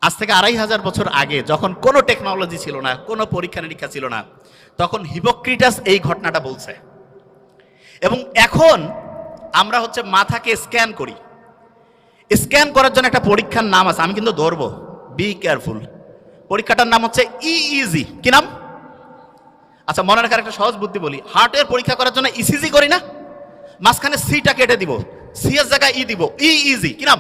আজ থেকে 2500 বছর আগে যখন কোনো টেকনোলজি ছিল না, কোনো পরীক্ষা নিরীক্ষা ছিল না, তখন হিপোক্রেটাস এই ঘটনাটা বলছে। এবং এখন আমরা হচ্ছে মাথাকে স্ক্যান করি। স্ক্যান করার জন্য একটা পরীক্ষার নাম আছে, আমি কিন্তু ধরবো, বি কেয়ারফুল। পরীক্ষাটার নাম হচ্ছে ইইজি। কি নাম? আচ্ছা, মনে রাখার একটা সহজ বুদ্ধি বলি। হার্টের পরীক্ষা করার জন্য ইসিজি করি না, মাঝখানে সিটা কেটে দিব, সি এর জায়গায় ই দিব, ইইজি। কি নাম?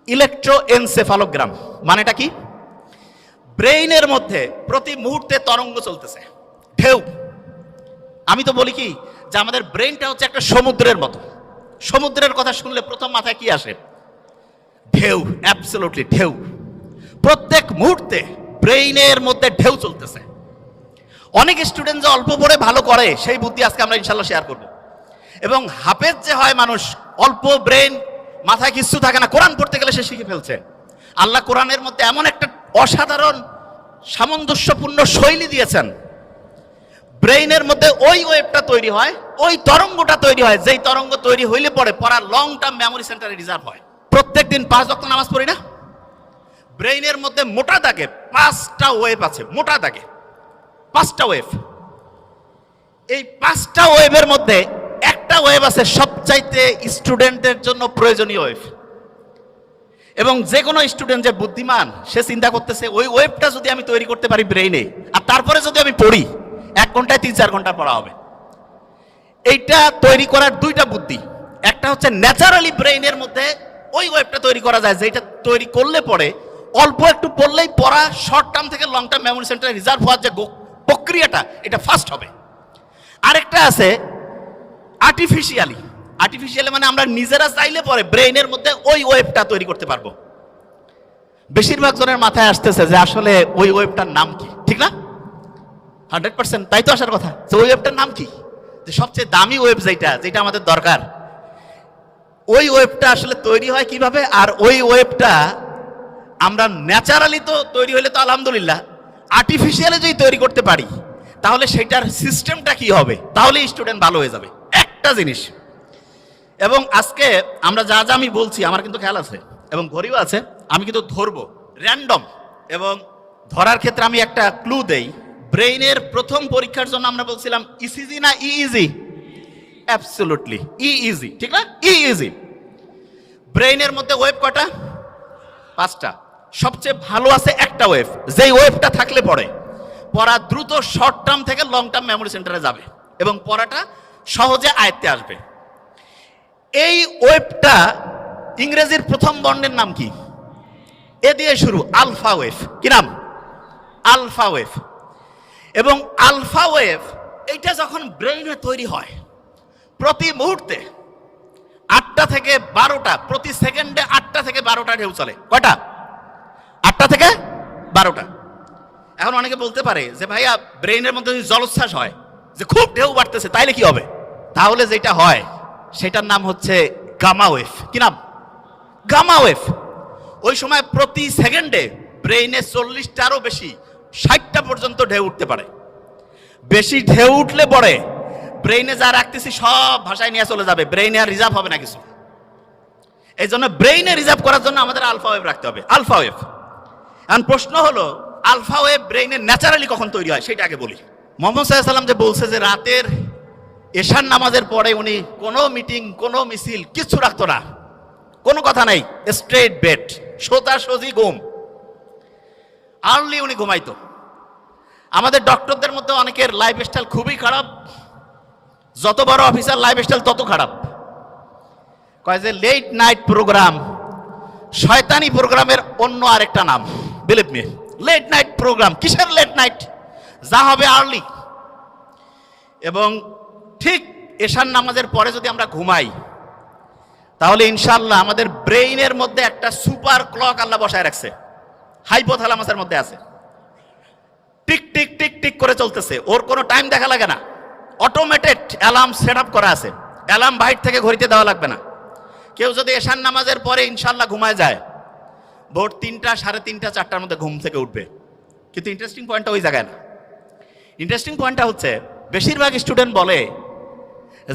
ইলেকট্রোএনসেফালোগ্রাম। মানেটা কি? ব্রেইনের মধ্যে প্রতি মুহূর্তে তরঙ্গ চলতেছে, ঢেউ। আমি তো বলি কি যে আমাদের ব্রেইনটা হচ্ছে একটা সমুদ্রের মতো। সমুদ্রের কথা শুনলে প্রথম মাথায় কি আসে? ঢেউ। অ্যাবসলিউটলি ঢেউ। প্রত্যেক মুহূর্তে ব্রেইনের মধ্যে ঢেউ চলতেছে। অনেক স্টুডেন্ট যে অল্প পড়ে ভালো করে, সেই বুদ্ধি আজকে আমরা ইনশাল্লাহ শেয়ার করব। এবং হাফেজ যে হয় মানুষ, অল্প ব্রেন, মাথায় কিছু থাকে না, কোরআন পড়তে গেলে সে শিখে ফেলছে। আল্লাহ কোরআনের মধ্যে এমন একটা অসাধারণ সামঞ্জস্যপূর্ণ শৈলী দিয়েছেন, ব্রেইনের মধ্যে ওই ওয়েভটা তৈরি হয়, ওই তরঙ্গটা তৈরি হয়, যেই তরঙ্গ তৈরি হইলে পরে পড়া লং টার্ম মেমোরি সেন্টারে রিজার্ভ হয়। প্রত্যেক দিন 5 ওয়াক্ত নামাজ পড়ি না, ব্রেইনের মধ্যে মোটা দাগে 5টা ওয়েভ আছে। মোটা দাগে 5টা ওয়েভ। এই 5টা ওয়েভের মধ্যে একটা ওয়েভ আছে সবচাইতে স্টুডেন্টের জন্য প্রয়োজনীয় ওয়েভ। এবং যে কোনো স্টুডেন্ট যে বুদ্ধিমান, সে চিন্তা করতেছে ওই ওয়েভটা যদি আমি তৈরি করতে পারি ব্রেইনে, আর তারপরে যদি আমি পড়ি, 1 ঘন্টায় 3-4 ঘন্টা পড়া হবে। এইটা তৈরি করার 2টা বুদ্ধি। একটা হচ্ছে ন্যাচারালি ব্রেইনের মধ্যে ওই ওয়েভটা তৈরি করা যায়, যেটা তৈরি করলে পরে অল্প একটু পড়লেই পড়া শর্ট টার্ম থেকে লং টার্ম মেমোরি সেন্টারে রিজার্ভ হওয়ার যে প্রক্রিয়াটা, এটা ফাস্ট হবে। আরেকটা আছে আর্টিফিশিয়ালি। আর্টিফিশিয়ালি মানে আমরা নিজেরা চাইলে পরে ব্রেইনের মধ্যে ওই ওয়েভটা তৈরি করতে পারবো। বেশিরভাগ জনের মাথায় আসতেছে যে আসলে ওই ওয়েভটার নাম কি, ঠিক না? 100% তাই তো আসার কথা, যে ওই ওয়েভটার নাম কি, যে সবচেয়ে দামি ওয়েভ যেটা আমাদের দরকার, ওই ওয়েভটা আসলে তৈরি হয় কিভাবে? আর ওই ওয়েভটা আমরা ন্যাচারালি তো তৈরি হলে তো আলহামদুলিল্লাহ, আর্টিফিশিয়ালি যদি তৈরি করতে পারি, তাহলে সেটার সিস্টেমটা কি হবে? তাহলে স্টুডেন্ট ভালো হয়ে যাবে। একটা জিনিস, এবং আজকে আমরা যা যা আমি বলছি, আমার কিন্তু খেয়াল আছে এবং ঘড়িও আছে, আমি কিন্তু ধরবো র্যান্ডম। এবং ধরার ক্ষেত্রে আমি একটা ক্লু দেই। ব্রেইনের প্রথম পরীক্ষার জন্য আমরা বলছিলাম ইসিজি না ইইজি? অ্যাবসলিউটলি ইইজি, ঠিক না? ইইজি। ব্রেইনের মধ্যে ওয়েভ কটা? 5টা। সবচেয়ে ভালো আছে একটা ওয়েভ, যেই ওয়েভটা থাকলে পড়ে পড়া দ্রুত শর্ট টার্ম থেকে লং টার্ম মেমোরি সেন্টারে যাবে এবং পড়াটা সহজে আয়ত্তে আসবে। এই ওয়েভটা ইংরেজির প্রথম বর্ণের নাম কি? এ দিয়ে শুরু, আলফা ওয়েভ। কি নাম? Alpha wave. এবং আলফা ওয়েভ এইটা যখন ব্রেইনে তৈরি হয়, প্রতি মুহূর্তে 8টা থেকে 12টা, প্রতি সেকেন্ডে 8টা থেকে 12টা ঢেউ চলে। কয়টা? 8টা থেকে 12টা। এখন অনেকে বলতে পারে যে ভাইয়া, ব্রেইনের মধ্যে যদি জলোচ্ছ্বাস হয়, যে খুব ঢেউ বাড়তেছে, তাইলে কি হবে? তাহলে যেটা হয় সেটার নাম হচ্ছে গামা ওয়েভ। কি নাম? Gamma wave. ওই সময় প্রতি সেকেন্ডে ব্রেইনে 40টারও বেশি, 60টা পর্যন্ত ঢেউ উঠতে পারে। বেশি ঢেউ উঠলে পরে ব্রেইনে যা রাখতেছি সব ভাষায় নিয়ে চলে যাবে, ব্রেইনে আর রিজার্ভ হবে না কিছু। এই জন্য ব্রেইনে রিজার্ভ করার জন্য আমাদের আলফা ওয়েভ রাখতে হবে। Alpha wave. এখন প্রশ্ন হলো, আলফা ওয়েভ ব্রেইনে ন্যাচারালি কখন তৈরি হয় সেটা আগে বলি। মুহাম্মদ সাল্লাল্লাহু আলাইহি ওয়াসাল্লাম যে বলছে যে রাতের এশার নামাজের পরে উনি কোনো মিটিং, কোনো মিছিল কিচ্ছু রাখতো না, কোনো কথা নাই, স্ট্রেট বেড, সোজাসুজি ঘুম। আর্লি উনি ঘুমাইতো। আমাদের ডক্টরদের মধ্যে অনেকের লাইফস্টাইল খুবই খারাপ। যত বড় অফিসার লাইফস্টাইল তত খারাপ। কয় যে লেট নাইট প্রোগ্রাম, শয়তানি প্রোগ্রামের অন্য আরেকটা নাম। Believe me, late night program. কিসের লেট নাইট? যা হবে আর্লি। এবং ঠিক এশার নামাজের পরে যদি আমরা ঘুমাই, তাহলে ইনশাআল্লাহ আমাদের ব্রেইনের মধ্যে একটা সুপার ক্লক আল্লাহ বসায় রাখছে, হাইপোথ্যালামাসের মধ্যে আছে। টিক টিক টিক টিক করে চলতেছে, ওর কোনো টাইম দেখা লাগে না। অটোমেটেড অ্যালার্ম সেট আপ করা আছে, অ্যালার্ম বাইরে থেকে ঘড়িতে দেওয়া লাগবে না। কেউ যদি এশার নামাজের পরে ইনশাআল্লাহ ঘুমায় যায়, ভোর 3টা, 3:30, 4টার মধ্যে ঘুম থেকে উঠবে। কিন্তু ইন্টারেস্টিং পয়েন্টটা ওই জায়গায় না। ইন্টারেস্টিং পয়েন্টটা হচ্ছে, বেশিরভাগ স্টুডেন্ট বলে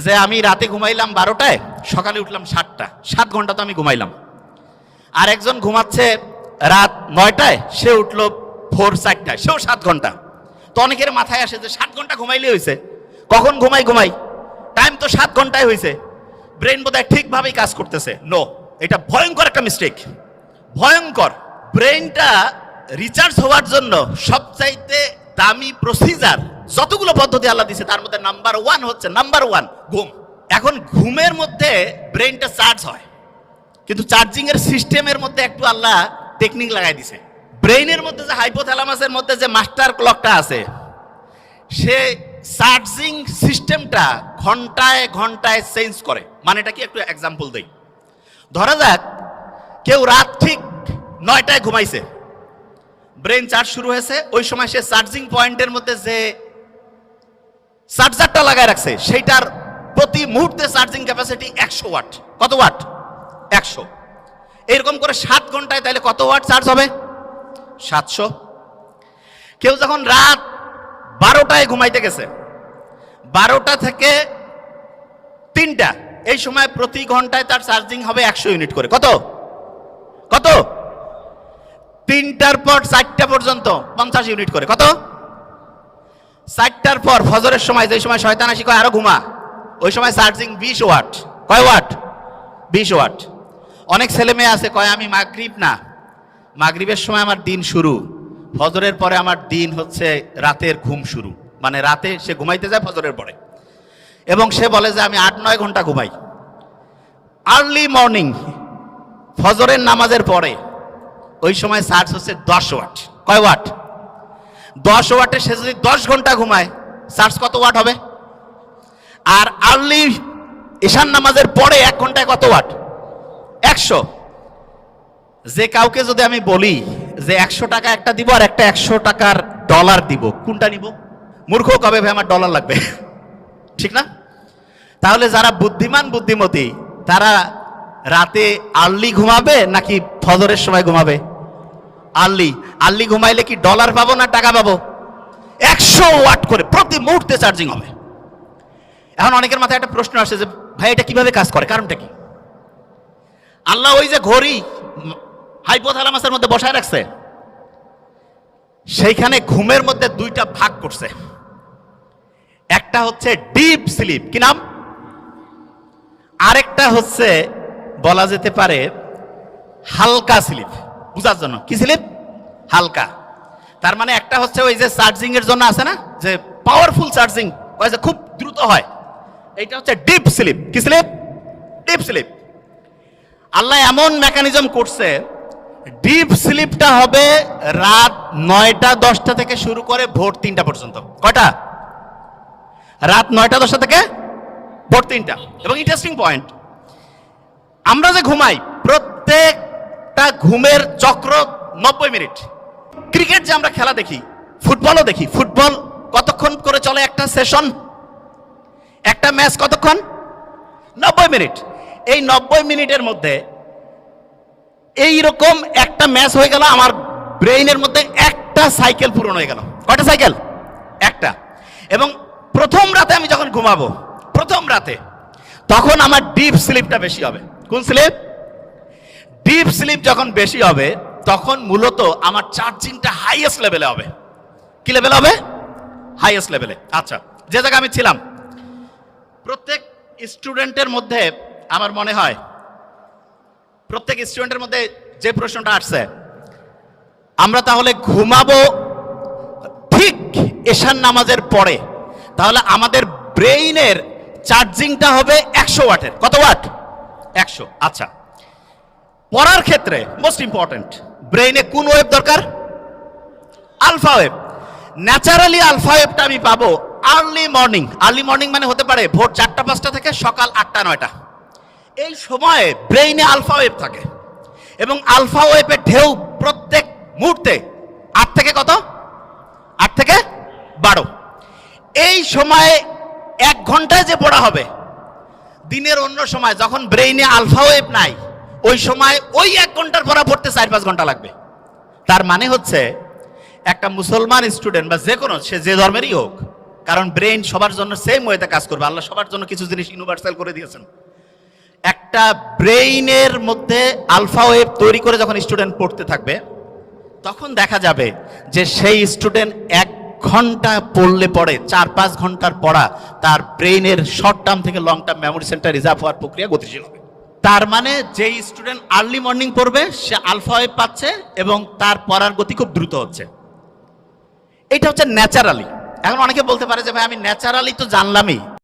যে আমি রাতে ঘুমাইলাম 12টায়, সকালে উঠলাম 7টা, 7 ঘন্টা তো আমি ঘুমাইলাম। আর একজন ঘুমাচ্ছে রাত 9টায়, সে উঠলো ভোর 4টায়, সেও 7 ঘন্টা। তো অনেকের মাথায় আসে যে 7 ঘন্টা ঘুমাইলে হয়েছে, কখন ঘুমাই, টাইম তো 7 ঘন্টায় হয়েছে, ব্রেন বোধহয় ঠিকভাবেই কাজ করতেছে। নো, এটা ভয়ঙ্কর একটা মিস্টেক, ভয়ঙ্কর। ব্রেনটা রিচার্জ হওয়ার জন্য সবচাইতে দামি প্রসিজার যতগুলো পদ্ধতি আল্লাহ দিয়েছে তার মধ্যে নাম্বার 1 হচ্ছে ঘুম। এখন ঘুমের মধ্যে ব্রেনটা চার্জ হয়, কিন্তু চার্জিং এর সিস্টেমের মধ্যে একটু আল্লাহ টেকনিক লাগাই দিছে। ব্রেইনের মধ্যে যে হাইপোথ্যালামাসের মধ্যে যে মাস্টার ক্লকটা আছে, সে চার্জিং সিস্টেমটা ঘন্টায় ঘন্টায় চেঞ্জ করে। মানেটা কি, একটু এক্সাম্পল দেই। ধরা যাক কেউ রাত ঠিক 9টায় ঘুমাইছে, ব্রেন চার্জ শুরু হয়েছে, ওই সময় সে চার্জিং পয়েন্টের মধ্যে যে চার্জারটা লাগায় রাখছে সেইটার প্রতি মুহূর্তে চার্জিং ক্যাপাসিটি 100 ওয়াট। কত ওয়াট? 100। এরকম করে 7 ঘন্টায় তাহলে কত ওয়াট চার্জ হবে? 700। কেউ যখন রাত 12টায় ঘুমাইতে গেছে, 12টা থেকে 3টা, এই সময় প্রতি ঘন্টায় তার চার্জিং হবে 100 ইউনিট করে। কত? 3টার পর 4টা পর্যন্ত 50 ইউনিট করে। কত? 4টার পর ফজরের সময়, যে সময় শয়তান আসি কয় আরো ঘুমা, ওই সময় চার্জিং 20 ওয়াট। কয় ওয়াট? 20 ওয়াট। অনেক ছেলে মেয়ে আছে কয় আমি মাগরিবের সময় আমার দিন শুরু, ফজরের পরে আমার দিন হচ্ছে রাতের ঘুম শুরু। মানে রাতে সে ঘুমাইতে যায় ফজরের পরে, এবং সে বলে যে আমি 8-9 ঘন্টা ঘুমাই। আর্লি মর্নিং ফজরের নামাজের পরে ওই সময় চার্জ হচ্ছে 10 ওয়াট। কয় ওয়াট? 10 ওয়াটে সে যদি 10 ঘন্টা ঘুমায়, চার্জ কত ওয়াট হবে? আর আর্লি ঈশান নামাজের পরে 1 ঘন্টায় কত ওয়াট? 100। যে কাউকে যদি আমি বলি যে 100 টাকা একটা দিব আর একটা 100 টাকার ডলার দিব, কোনটা নিব? মূর্খ কবে ভাই আমার ডলার লাগবে, ঠিক না? তাহলে যারা বুদ্ধিমান বুদ্ধিমতী তারা রাতে আর্লি ঘুমাবে নাকি ফজরের সময় ঘুমাবে? আর্লি ঘুমাইলে কি ডলার পাবো না টাকা পাবো? 100 ওয়াট করে প্রতি মুহূর্তে চার্জিং হবে। এখন অনেকের মাথায় একটা প্রশ্ন আসে যে ভাই এটা কিভাবে কাজ করে, কারণটা কি? আল্লাহ ওই যে ঘড়ি হাইপোথ্যালামাসের মধ্যে বসায় রাখছে, সেইখানে ঘুমের মধ্যে 2টা ভাগ করছে। একটা হচ্ছে ডিপ স্লিপ, কি নাম? আরেকটা হচ্ছে বলা যেতে পারে হালকা স্লিপ। বুঝার জন্য, কি স্লিপ? হালকা। তার মানে একটা হচ্ছে ওই যে চার্জিং এর জন্য আছে না, যে পাওয়ারফুল চার্জিং, ওই যে খুব দ্রুত হয়, এইটা হচ্ছে ডিপ স্লিপ। কি স্লিপ? Deep sleep. আল্লাহ এমন মেকানিজম করছে, ডিপ স্লিপটা হবে রাত 9টা-10টা থেকে শুরু করে ভোর 3টা পর্যন্ত। কয়টা? রাত 9টা-10টা থেকে ভোর 3টা। এবং ইন্টারেস্টিং পয়েন্ট, আমরা যে ঘুমাই প্রত্যেকটা ঘুমের চক্র 90 মিনিট। ক্রিকেট যে আমরা খেলা দেখি, ফুটবলও দেখি, ফুটবল কতক্ষণ করে চলে একটা সেশন, একটা ম্যাচ কতক্ষণ? 90 মিনিট। এই 90 মিনিটের মধ্যে এইরকম একটা ম্যাচ হয়ে গেল, আমার ব্রেইনের মধ্যে একটা সাইকেল পূরণ হয়ে গেল। কয়টা সাইকেল? একটা। এবং প্রথম রাতে আমি যখন ঘুমাবো, প্রথম রাতে, তখন আমার ডিপ স্লিপটা বেশি হবে। কোন স্লিপ? ডিপ স্লিপ যখন বেশি হবে তখন মূলত আমার চার্জিংটা হাইয়েস্ট লেভেলে হবে। কি লেভেল হবে? হাইয়েস্ট লেভেলে। আচ্ছা, যে জায়গায় আমি ছিলাম, প্রত্যেক স্টুডেন্টের মধ্যে আমার মনে হয় প্রত্যেক স্টুডেন্টের মধ্যে যে প্রশ্নটা আসছে, আমরা তাহলে ঘুমাবো ঠিক ঈশান নামাজের পরে, তাহলে আমাদের ব্রেইনের চার্জিংটা হবে 100 ওয়াটের। কত ওয়াট? 100। আচ্ছা, পড়ার ক্ষেত্রে মোস্ট ইম্পর্টেন্ট, ব্রেইনে কোন ওয়েভ দরকার? Alpha wave. ন্যাচারালি আলফা ওয়েভটা আমি পাবো আর্লি মর্নিং। আর্লি মর্নিং মানে হতে পারে ভোর 4টা-5টা থেকে সকাল 8টা-9টা। এই সময়ে ব্রেইনে আলফা ওয়েভ থাকে, এবং আলফা ওয়েভের ঢেউ প্রত্যেক মুহূর্তে 8 থেকে কত? 8 থেকে 12। এই সময়ে 1 ঘন্টায় যে পড়া হবে, দিনের অন্য সময় যখন ব্রেইনে আলফা ওয়েভ নাই, ওই সময় ওই 1 ঘন্টার পড়া পড়তে 4-5 ঘন্টা লাগবে। তার মানে হচ্ছে একটা মুসলমান স্টুডেন্ট বা যে কোনো, সে যে ধর্মেরই হোক, কারণ ব্রেইন সবার জন্য সেম ওয়েতে কাজ করবে, আল্লাহ সবার জন্য কিছু জিনিস ইউনিভার্সাল করে দিয়েছেন। একটা ব্রেইনের মধ্যে আলফা ওয়েভ তৈরি করে যখন স্টুডেন্ট পড়তে থাকবে, তখন দেখা যাবে যে সেই স্টুডেন্ট 1 ঘন্টা পড়লে পড়ে 4-5 ঘন্টার পড়া তার ব্রেইনের শর্ট টার্ম থেকে long term memory centre reserve হওয়ার প্রক্রিয়া গতিশীল হবে। তার মানে যেই স্টুডেন্ট আর্লি মর্নিং পড়বে সে আলফা ওয়েভ পাচ্ছে এবং তার পড়ার গতি খুব দ্রুত হচ্ছে। এটা হচ্ছে ন্যাচারালি। এখন অনেকে বলতে পারে যে ভাই আমি ন্যাচারালি তো জানলামই,